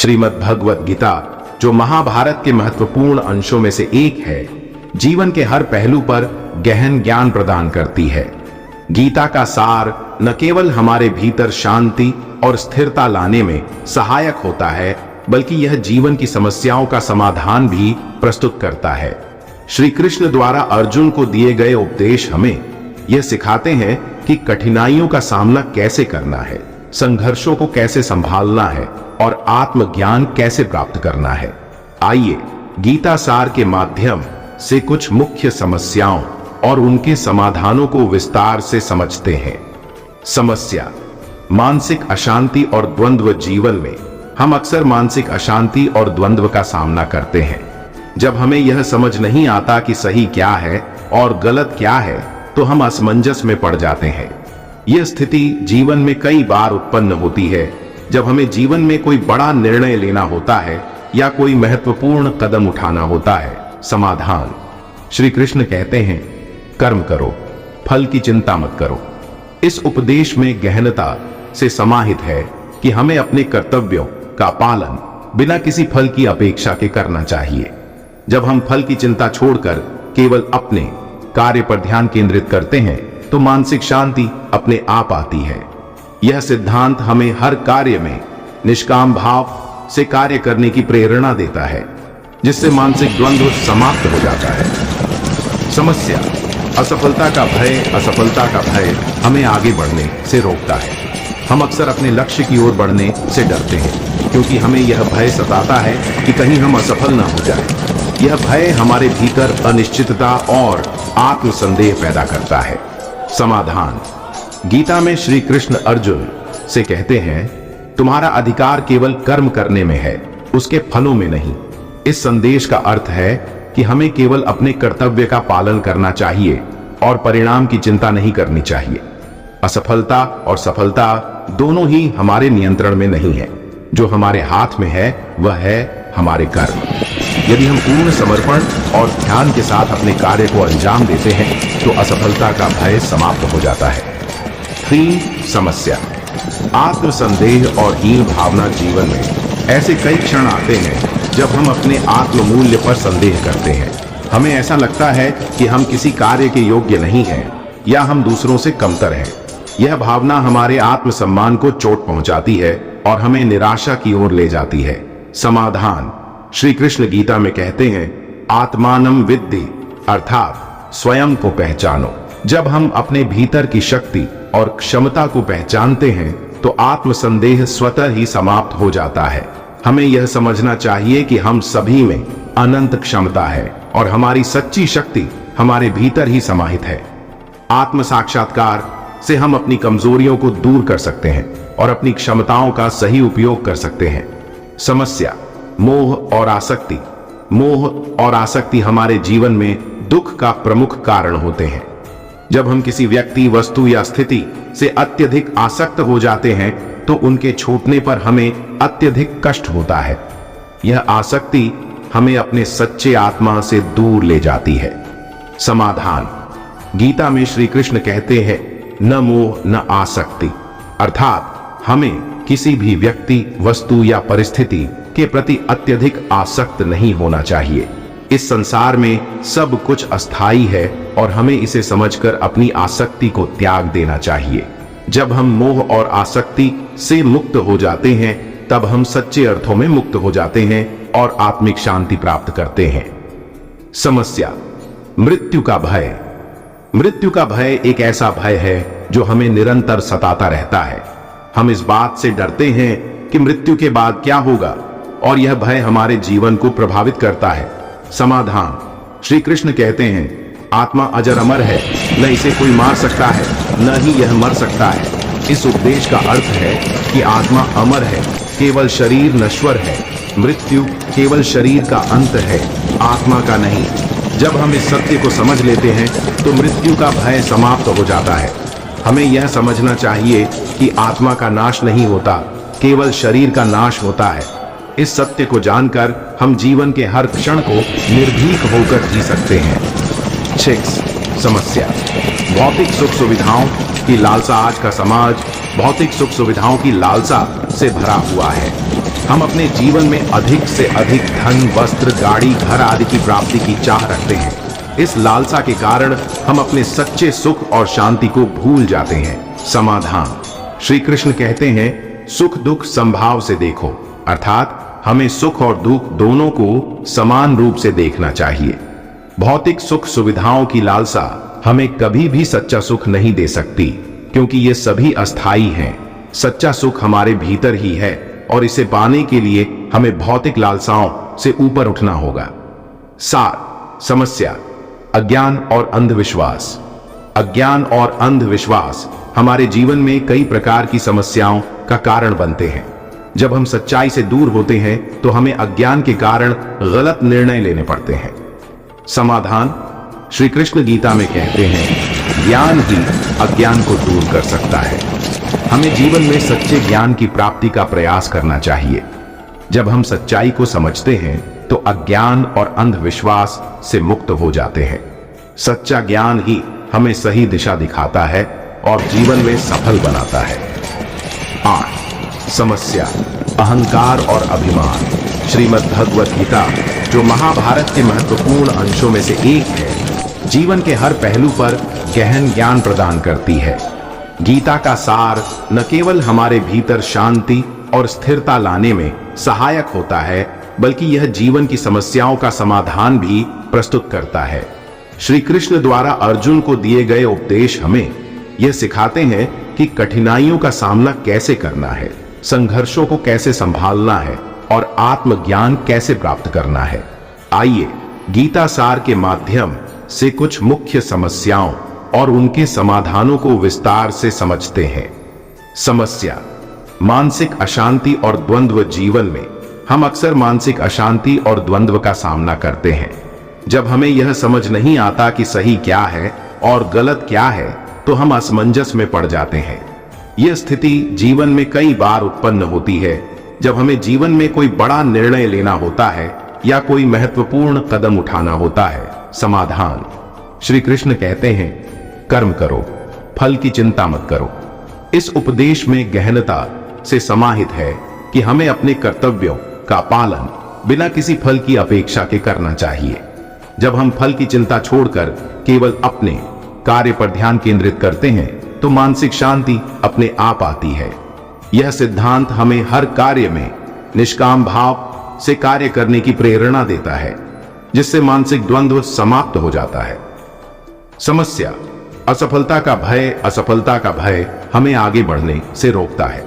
श्रीमद् भगवत गीता, जो महाभारत के महत्वपूर्ण अंशों में से एक है, जीवन के हर पहलू पर गहन ज्ञान प्रदान करती है। गीता का सार न केवल हमारे भीतर शांति और स्थिरता लाने में सहायक होता है, बल्कि यह जीवन की समस्याओं का समाधान भी प्रस्तुत करता है। श्री कृष्ण द्वारा अर्जुन को दिए गए उपदेश हमें यह सिखाते हैं कि कठिनाइयों का सामना कैसे करना है, संघर्षों को कैसे संभालना है और आत्मज्ञान कैसे प्राप्त करना है। आइए गीता सार के माध्यम से कुछ मुख्य समस्याओं और उनके समाधानों को विस्तार से समझते हैं। समस्या: मानसिक अशांति और द्वंद्व। जीवन में हम अक्सर मानसिक अशांति और द्वंद्व का सामना करते हैं। जब हमें यह समझ नहीं आता कि सही क्या है और गलत क्या है, तो हम असमंजस में पड़ जाते हैं। यह स्थिति जीवन में कई बार उत्पन्न होती है जब हमें जीवन में कोई बड़ा निर्णय लेना होता है या कोई महत्वपूर्ण कदम उठाना होता है। समाधान: श्री कृष्ण कहते हैं, कर्म करो, फल की चिंता मत करो। इस उपदेश में गहनता से समाहित है कि हमें अपने कर्तव्यों का पालन बिना किसी फल की अपेक्षा के करना चाहिए। जब हम फल की चिंता छोड़कर केवल अपने कार्य पर ध्यान केंद्रित करते हैं, तो मानसिक शांति अपने आप आती है। यह सिद्धांत हमें हर कार्य में निष्काम भाव से कार्य करने की प्रेरणा देता है, जिससे मानसिक द्वंद्व समाप्त हो जाता है। समस्या: असफलता का भय हमें आगे बढ़ने से रोकता है। हम अक्सर अपने लक्ष्य की ओर बढ़ने से डरते हैं, क्योंकि हमें यह भय सताता है कि कहीं हम असफल ना हो जाएं। यह भय हमारे भीतर अनिश्चितता और आत्मसंदेह पैदा करता है। समाधान: गीता में श्री कृष्ण अर्जुन से कहते हैं, तुम्हारा अधिकार केवल कर्म करने में है, उसके फलों में नहीं। इस संदेश का अर्थ है कि हमें केवल अपने कर्तव्य का पालन करना चाहिए और परिणाम की चिंता नहीं करनी चाहिए। असफलता और सफलता दोनों ही हमारे नियंत्रण में नहीं है। जो हमारे हाथ में है वह है हमारे कर्म। यदि हम पूर्ण समर्पण और ध्यान के साथ अपने कार्य को अंजाम देते हैं, तो असफलता का भय समाप्त हो जाता है। 3. समस्या: आत्मसंदेह और हीन भावना। जीवन में ऐसे कई क्षण आते हैं जब हम अपने आत्म मूल्य पर संदेह करते हैं। हमें ऐसा लगता है कि हम किसी कार्य के योग्य नहीं हैं या हम दूसरों से कमतर हैं। यह भावना हमारे आत्मसम्मान को चोट पहुंचाती है और हमें निराशा की ओर ले जाती है। समाधान: श्री कृष्ण गीता में कहते हैं, आत्मानं विद्धि, अर्थात स्वयं को पहचानो। जब हम अपने भीतर की शक्ति और क्षमता को पहचानते हैं, तो आत्मसंदेह स्वतः ही समाप्त हो जाता है। हमें यह समझना चाहिए कि हम सभी में अनंत क्षमता है और हमारी सच्ची शक्ति हमारे भीतर ही समाहित है। आत्म साक्षात्कार से हम अपनी कमजोरियों को दूर कर सकते हैं और अपनी क्षमताओं का सही उपयोग कर सकते हैं। समस्या: मोह और आसक्ति। मोह और आसक्ति हमारे जीवन में दुख का प्रमुख कारण होते हैं। जब हम किसी व्यक्ति, वस्तु या स्थिति से अत्यधिक आसक्त हो जाते हैं, तो उनके छूटने पर हमें अत्यधिक कष्ट होता है। यह आसक्ति हमें अपने सच्चे आत्मा से दूर ले जाती है। समाधान: गीता में श्री कृष्ण कहते हैं, न मोह न आसक्ति, अर्थात हमें किसी भी व्यक्ति, वस्तु या परिस्थिति के प्रति अत्यधिक आसक्त नहीं होना चाहिए। इस संसार में सब कुछ अस्थायी है और हमें इसे समझकर अपनी आसक्ति को त्याग देना चाहिए। जब हम मोह और आसक्ति से मुक्त हो जाते हैं, तब हम सच्चे अर्थों में मुक्त हो जाते हैं और आत्मिक शांति प्राप्त करते हैं। समस्या: मृत्यु का भय। मृत्यु का भय एक ऐसा भय है जो हमें निरंतर सताता रहता है। हम इस बात से डरते हैं कि मृत्यु के बाद क्या होगा, और यह भय हमारे जीवन को प्रभावित करता है। समाधान: श्री कृष्ण कहते हैं, आत्मा अजर अमर है, न इसे कोई मार सकता है, न ही यह मर सकता है। इस उपदेश का अर्थ है कि आत्मा अमर है, केवल शरीर नश्वर है। मृत्यु केवल शरीर का अंत है, आत्मा का नहीं। जब हम इस सत्य को समझ लेते हैं, तो मृत्यु का भय समाप्त हो जाता है। हमें यह समझना चाहिए कि आत्मा का नाश नहीं होता, केवल शरीर का नाश होता है। इस सत्य को जानकर हम जीवन के हर क्षण को निर्भीक होकर जी सकते हैं। 6. समस्या: भौतिक सुख सुविधाओं की लालसा। आज का समाज भौतिक सुख सुविधाओं की लालसा से भरा हुआ है। हम अपने जीवन में अधिक से अधिक धन, वस्त्र, गाड़ी, घर आदि की प्राप्ति की चाह रखते हैं। इस लालसा के कारण हम अपने सच्चे सुख और शांति को भूल जाते हैं। समाधान: श्री कृष्ण कहते हैं, सुख दुख समभाव से देखो, अर्थात हमें सुख और दुख दोनों को समान रूप से देखना चाहिए। भौतिक सुख सुविधाओं की लालसा हमें कभी भी सच्चा सुख नहीं दे सकती, क्योंकि ये सभी अस्थाई हैं। सच्चा सुख हमारे भीतर ही है और इसे पाने के लिए हमें भौतिक लालसाओं से ऊपर उठना होगा। सार: समस्या: अज्ञान और अंधविश्वास। अज्ञान और अंधविश्वास हमारे जीवन में कई प्रकार की समस्याओं का कारण बनते हैं। जब हम सच्चाई से दूर होते हैं तो हमें अज्ञान के कारण गलत निर्णय लेने पड़ते हैं। समाधान: श्री कृष्ण गीता में कहते हैं, ज्ञान ही अज्ञान को दूर कर सकता है। हमें जीवन में सच्चे ज्ञान की प्राप्ति का प्रयास करना चाहिए। जब हम सच्चाई को समझते हैं तो अज्ञान और अंधविश्वास से मुक्त हो जाते हैं। सच्चा ज्ञान ही हमें सही दिशा दिखाता है और जीवन में सफल बनाता है। 8. समस्या: अहंकार और अभिमान। श्रीमद् भगवत गीता, जो महाभारत के महत्वपूर्ण अंशों में से एक है, जीवन के हर पहलू पर गहन ज्ञान प्रदान करती है। गीता का सार न केवल हमारे भीतर शांति और स्थिरता लाने में सहायक होता है, बल्कि यह जीवन की समस्याओं का समाधान भी प्रस्तुत करता है। श्री कृष्ण द्वारा अर्जुन को दिए गए उपदेश हमें यह सिखाते हैं कि कठिनाइयों का सामना कैसे करना है, संघर्षों को कैसे संभालना है और आत्मज्ञान कैसे प्राप्त करना है। आइए गीता सार के माध्यम से कुछ मुख्य समस्याओं और उनके समाधानों को विस्तार से समझते हैं। समस्या: मानसिक अशांति और द्वंद्व। जीवन में हम अक्सर मानसिक अशांति और द्वंद्व का सामना करते हैं। जब हमें यह समझ नहीं आता कि सही क्या है और गलत क्या है, तो हम असमंजस में पड़ जाते हैं। यह स्थिति जीवन में कई बार उत्पन्न होती है जब हमें जीवन में कोई बड़ा निर्णय लेना होता है या कोई महत्वपूर्ण कदम उठाना होता है। समाधान: श्री कृष्ण कहते हैं, कर्म करो, फल की चिंता मत करो। इस उपदेश में गहनता से समाहित है कि हमें अपने कर्तव्यों का पालन बिना किसी फल की अपेक्षा के करना चाहिए। जब हम फल की चिंता छोड़कर केवल अपने कार्य पर ध्यान केंद्रित करते हैं तो मानसिक शांति अपने आप आती है। यह सिद्धांत हमें हर कार्य में निष्काम भाव से कार्य करने की प्रेरणा देता है, जिससे मानसिक द्वंद्व समाप्त हो जाता है। समस्या: असफलता का भय। असफलता का भय हमें आगे बढ़ने से रोकता है।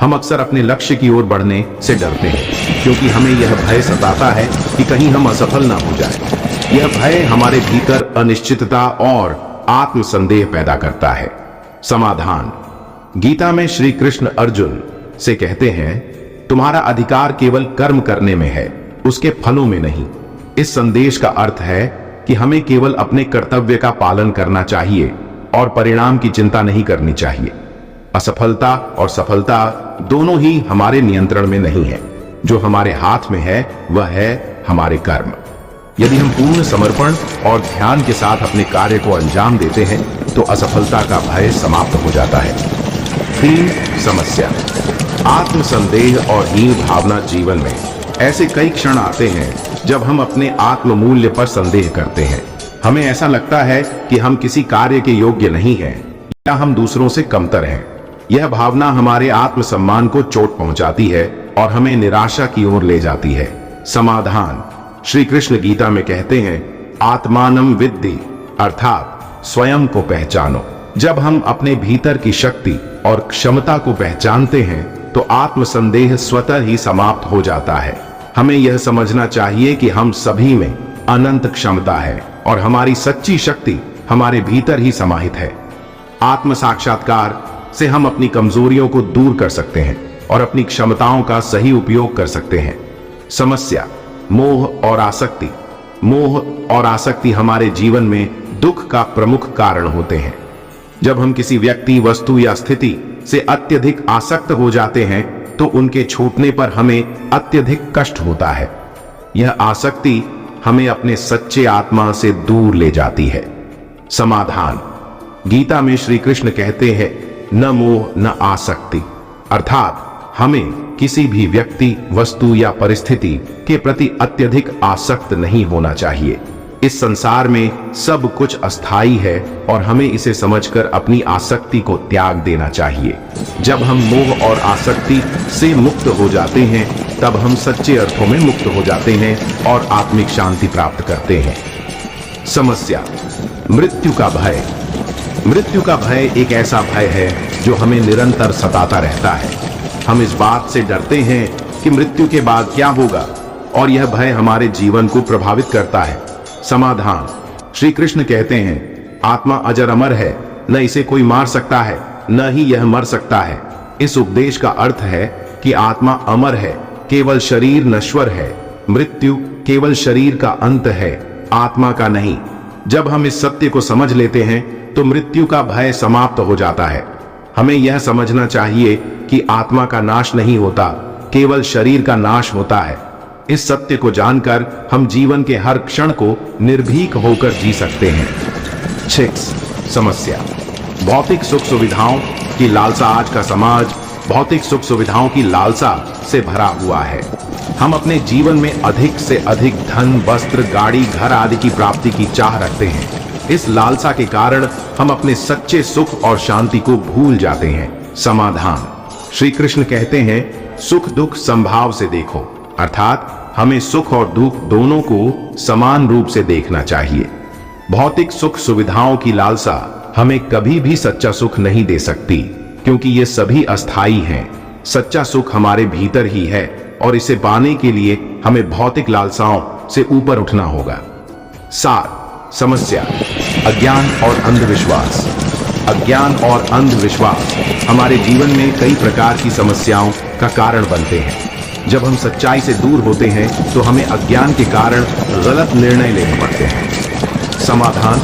हम अक्सर अपने लक्ष्य की ओर बढ़ने से डरते हैं, क्योंकि हमें यह भय सताता है कि कहीं हम असफल ना हो जाएं। यह भय हमारे भीतर अनिश्चितता और आत्मसंदेह पैदा करता है। समाधान: गीता में श्री कृष्ण अर्जुन से कहते हैं, तुम्हारा अधिकार केवल कर्म करने में है, उसके फलों में नहीं। इस संदेश का अर्थ है कि हमें केवल अपने कर्तव्य का पालन करना चाहिए और परिणाम की चिंता नहीं करनी चाहिए। असफलता और सफलता दोनों ही हमारे नियंत्रण में नहीं है। जो हमारे हाथ में है वह है हमारे कर्म। यदि हम पूर्ण समर्पण और ध्यान के साथ अपने कार्य को अंजाम देते हैं तो असफलता का भय समाप्त हो जाता है। 3. समस्या: आत्मसंदेह और हीन भावना। जीवन में ऐसे कई क्षण आते हैं जब हम अपने आत्म मूल्य पर संदेह करते हैं। हमें ऐसा लगता है कि हम किसी कार्य के योग्य नहीं हैं या हम दूसरों से कमतर हैं। यह भावना हमारे आत्मसम्मान को चोट पहुंचाती है और हमें निराशा की ओर ले जाती है। समाधान: श्री कृष्ण गीता में कहते हैं, आत्मानम विद्धि, अर्थात स्वयं को पहचानो। जब हम अपने भीतर की शक्ति और क्षमता को पहचानते हैं तो आत्मसंदेह स्वतः ही समाप्त हो जाता है। हमें यह समझना चाहिए कि हम सभी में अनंत क्षमता है और हमारी सच्ची शक्ति हमारे भीतर ही समाहित है। आत्म साक्षात्कार से हम अपनी कमजोरियों को दूर कर सकते हैं और अपनी क्षमताओं का सही उपयोग कर सकते हैं। समस्या: मोह और आसक्ति। मोह और आसक्ति हमारे जीवन में दुख का प्रमुख कारण होते हैं। जब हम किसी व्यक्ति, वस्तु या स्थिति से अत्यधिक आसक्त हो जाते हैं तो उनके छूटने पर हमें अत्यधिक कष्ट होता है। यह आसक्ति हमें अपने सच्चे आत्मा से दूर ले जाती है। समाधान: गीता में श्री कृष्ण कहते हैं, न मोह न आसक्ति, अर्थात हमें किसी भी व्यक्ति, वस्तु या परिस्थिति के प्रति अत्यधिक आसक्त नहीं होना चाहिए। इस संसार में सब कुछ अस्थायी है और हमें इसे समझकर अपनी आसक्ति को त्याग देना चाहिए। जब हम मोह और आसक्ति से मुक्त हो जाते हैं तब हम सच्चे अर्थों में मुक्त हो जाते हैं और आत्मिक शांति प्राप्त करते हैं। समस्या, मृत्यु का भय। मृत्यु का भय एक ऐसा भय है जो हमें निरंतर सताता रहता है। हम इस बात से डरते हैं कि मृत्यु के बाद क्या होगा और यह भय हमारे जीवन को प्रभावित करता है। समाधान, श्री कृष्ण कहते हैं, आत्मा अजर अमर है, न इसे कोई मार सकता है, न ही यह मर सकता है। इस उपदेश का अर्थ है कि आत्मा अमर है, केवल शरीर नश्वर है। मृत्यु केवल शरीर का अंत है, आत्मा का नहीं। जब हम इस सत्य को समझ लेते हैं तो मृत्यु का भय समाप्त हो जाता है। हमें यह समझना चाहिए कि आत्मा का नाश नहीं होता, केवल शरीर का नाश होता है। इस सत्य को जानकर हम जीवन के हर क्षण को निर्भीक होकर जी सकते हैं। 6. समस्या, भौतिक सुख सुविधाओं की लालसा। आज का समाज भौतिक सुख सुविधाओं की लालसा से भरा हुआ है। हम अपने जीवन में अधिक से अधिक धन, वस्त्र, गाड़ी, घर आदि की प्राप्ति की चाह रखते हैं। इस लालसा के कारण हम अपने सच्चे सुख और शांति को भूल जाते हैं। समाधान, श्री कृष्ण कहते हैं, सुख दुख समभाव से देखो, अर्थात हमें सुख और दुख दोनों को समान रूप से देखना चाहिए। भौतिक सुख सुविधाओं की लालसा हमें कभी भी सच्चा सुख नहीं दे सकती, क्योंकि ये सभी अस्थायी हैं। सच्चा सुख हमारे भीतर ही है और इसे पाने के लिए हमें भौतिक लालसाओं से ऊपर उठना होगा। 7. समस्या, अज्ञान और अंधविश्वास। अज्ञान और अंधविश्वास हमारे जीवन में कई प्रकार की समस्याओं का कारण बनते हैं। जब हम सच्चाई से दूर होते हैं तो हमें अज्ञान के कारण गलत निर्णय लेने पड़ते हैं। समाधान,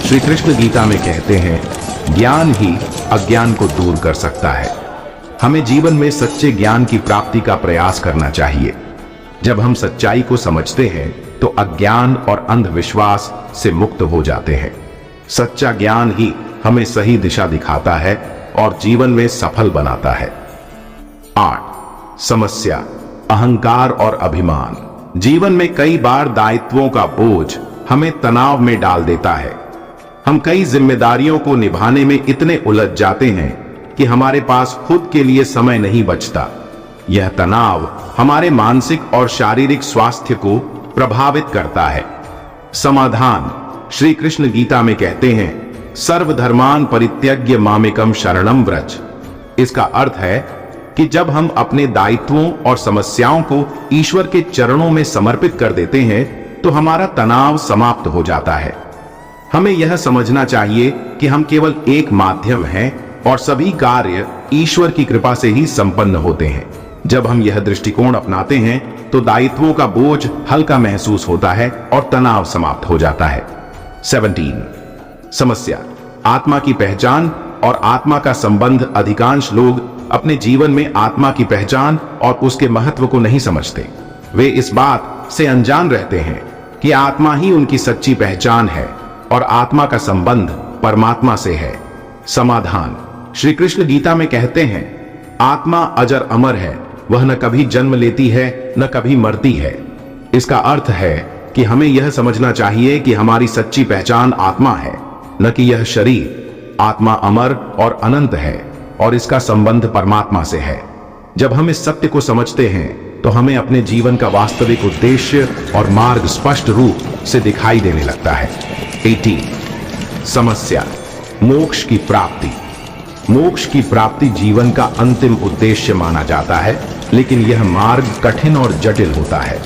श्री कृष्ण गीता में कहते हैं, ज्ञान ही अज्ञान को दूर कर सकता है। हमें जीवन में सच्चे ज्ञान की प्राप्ति का प्रयास करना चाहिए। जब हम सच्चाई को समझते हैं तो अज्ञान और अंधविश्वास से मुक्त हो जाते हैं। सच्चा ज्ञान ही हमें सही दिशा दिखाता है और जीवन में सफल बनाता है। 8. समस्या, अहंकार और अभिमान। जीवन में कई बार दायित्वों का बोझ हमें तनाव में डाल देता है। हम कई जिम्मेदारियों को निभाने में इतने उलझ जाते हैं कि हमारे पास खुद के लिए समय नहीं बचता। यह तनाव हमारे मानसिक और शारीरिक स्वास्थ्य को प्रभावित करता है। समाधान, श्री कृष्ण गीता में कहते हैं, सर्वधर्मान परित्यज्य मामेकम शरणम व्रज। इसका अर्थ है कि जब हम अपने दायित्वों और समस्याओं को ईश्वर के चरणों में समर्पित कर देते हैं तो हमारा तनाव समाप्त हो जाता है। हमें यह समझना चाहिए कि हम केवल एक माध्यम हैं और सभी कार्य ईश्वर की कृपा से ही संपन्न होते हैं। जब हम यह दृष्टिकोण अपनाते हैं तो दायित्वों का बोझ हल्का महसूस होता है और तनाव समाप्त हो जाता है। 17. समस्या, आत्मा की पहचान और आत्मा का संबंध। अधिकांश लोग अपने जीवन में आत्मा की पहचान और उसके महत्व को नहीं समझते। वे इस बात से अनजान रहते हैं कि आत्मा ही उनकी सच्ची पहचान है और आत्मा का संबंध परमात्मा से है। समाधान, श्री कृष्ण गीता में कहते हैं, आत्मा अजर अमर है, वह न कभी जन्म लेती है न कभी मरती है। इसका अर्थ है कि हमें यह समझना चाहिए कि हमारी सच्ची पहचान आत्मा है, न कि यह शरीर। आत्मा अमर और अनंत है और इसका संबंध परमात्मा से है। जब हम इस सत्य को समझते हैं तो हमें अपने जीवन का वास्तविक उद्देश्य और मार्ग स्पष्ट रूप से दिखाई देने लगता है। 18. समस्या, मोक्ष की प्राप्ति। मोक्ष की प्राप्ति जीवन का अंतिम उद्देश्य माना जाता है, लेकिन यह मार्ग कठिन और जटिल होता है।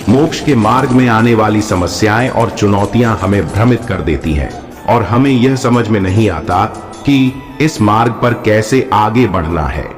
मोक्ष के मार्ग में आने वाली समस्याएं और चुनौतियां हमें भ्रमित कर देती हैं और हमें यह समझ में नहीं आता कि इस मार्ग पर कैसे आगे बढ़ना है।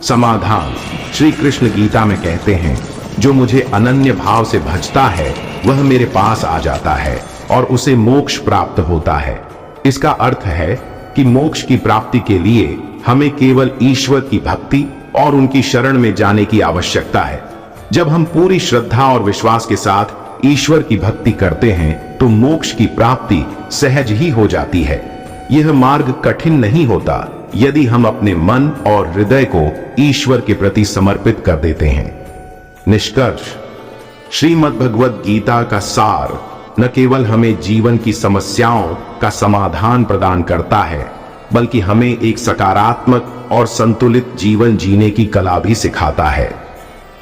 समाधान, श्री कृष्ण गीता में कहते हैं, जो मुझे अनन्य भाव से भजता है वह मेरे पास आ जाता है और उसे मोक्ष प्राप्त होता है। इसका अर्थ है कि मोक्ष की प्राप्ति के लिए हमें केवल ईश्वर की भक्ति और उनकी शरण में जाने की आवश्यकता है। जब हम पूरी श्रद्धा और विश्वास के साथ ईश्वर की भक्ति करते हैं तो मोक्ष की प्राप्ति सहज ही हो जाती है। यह मार्ग कठिन नहीं होता यदि हम अपने मन और हृदय को ईश्वर के प्रति समर्पित कर देते हैं। निष्कर्ष, श्रीमद् भगवद गीता का सार न केवल हमें जीवन की समस्याओं का समाधान प्रदान करता है, बल्कि हमें एक सकारात्मक और संतुलित जीवन जीने की कला भी सिखाता है।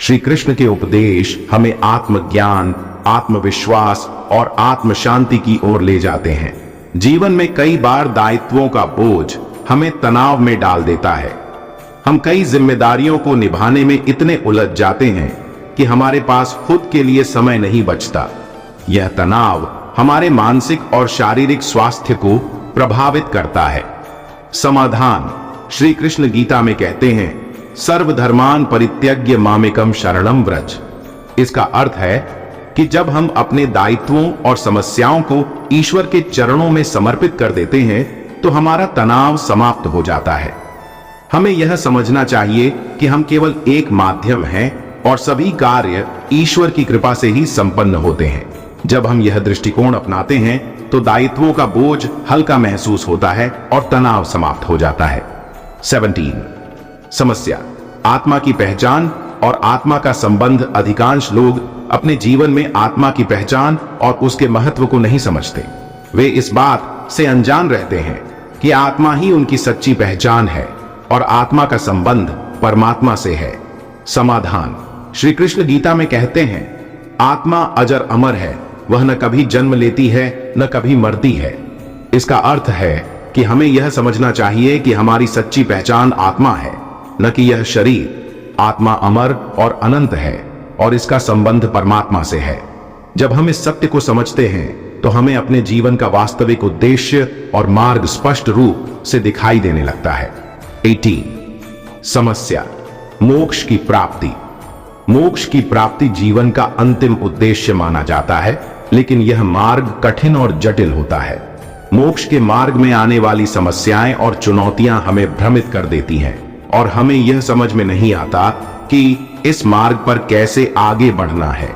श्री कृष्ण के उपदेश हमें आत्मज्ञान, आत्मविश्वास और आत्म शांति की ओर ले जाते हैं। जीवन में कई बार दायित्वों का बोझ हमें तनाव में डाल देता है। हम कई जिम्मेदारियों को निभाने में इतने उलझ जाते हैं कि हमारे पास खुद के लिए समय नहीं बचता। यह तनाव हमारे मानसिक और शारीरिक स्वास्थ्य को प्रभावित करता है। समाधान, श्री कृष्ण गीता में कहते हैं, सर्वधर्मान परित्यज्य मामेकम शरणम व्रज। इसका अर्थ है कि जब हम अपने दायित्वों और समस्याओं को ईश्वर के चरणों में समर्पित कर देते हैं तो हमारा तनाव समाप्त हो जाता है। हमें यह समझना चाहिए कि हम केवल एक माध्यम हैं और सभी कार्य ईश्वर की कृपा से ही संपन्न होते हैं। जब हम यह दृष्टिकोण अपनाते हैं तो दायित्वों का बोझ हल्का महसूस होता है और तनाव समाप्त हो जाता है। 17 समस्या, आत्मा की पहचान और आत्मा का संबंध। अधिकांश लोग अपने जीवन में आत्मा की पहचान और उसके महत्व को नहीं समझते। वे इस बात से अनजान रहते हैं कि आत्मा ही उनकी सच्ची पहचान है और आत्मा का संबंध परमात्मा से है। समाधान, श्री कृष्ण गीता में कहते हैं, आत्मा अजर अमर है, वह न कभी जन्म लेती है न कभी मरती है। इसका अर्थ है कि हमें यह समझना चाहिए कि हमारी सच्ची पहचान आत्मा है, न कि यह शरीर। आत्मा अमर और अनंत है और इसका संबंध परमात्मा से है। जब हम इस सत्य को समझते हैं तो हमें अपने जीवन का वास्तविक उद्देश्य और मार्ग स्पष्ट रूप से दिखाई देने लगता है। 18 समस्या, मोक्ष की प्राप्ति। मोक्ष की प्राप्ति जीवन का अंतिम उद्देश्य माना जाता है, लेकिन यह मार्ग कठिन और जटिल होता है। मोक्ष के मार्ग में आने वाली समस्याएं और चुनौतियां हमें भ्रमित कर देती हैं और हमें यह समझ में नहीं आता कि इस मार्ग पर कैसे आगे बढ़ना है।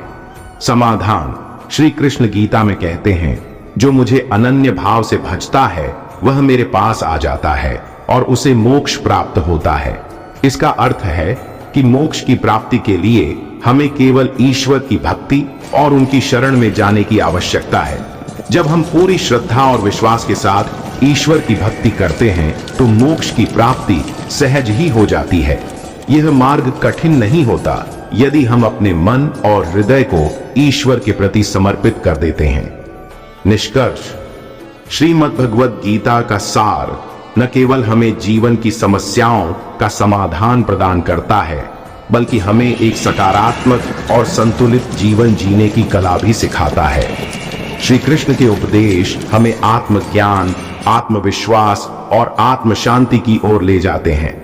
समाधान, श्री कृष्ण गीता में कहते हैं, जो मुझे अनन्य भाव से भजता है वह मेरे पास आ जाता है और उसे मोक्ष प्राप्त होता है। इसका अर्थ है कि मोक्ष की प्राप्ति के लिए हमें केवल ईश्वर की भक्ति और उनकी शरण में जाने की आवश्यकता है। जब हम पूरी श्रद्धा और विश्वास के साथ ईश्वर की भक्ति करते हैं तो मोक्ष की प्राप्ति सहज ही हो जाती है। यह मार्ग कठिन नहीं होता यदि हम अपने मन और हृदय को ईश्वर के प्रति समर्पित कर देते हैं। निष्कर्ष, श्रीमद् भगवद गीता का सार न केवल हमें जीवन की समस्याओं का समाधान प्रदान करता है, बल्कि हमें एक सकारात्मक और संतुलित जीवन जीने की कला भी सिखाता है। श्री कृष्ण के उपदेश हमें आत्मज्ञान, आत्मविश्वास और आत्म शांति की ओर ले जाते हैं।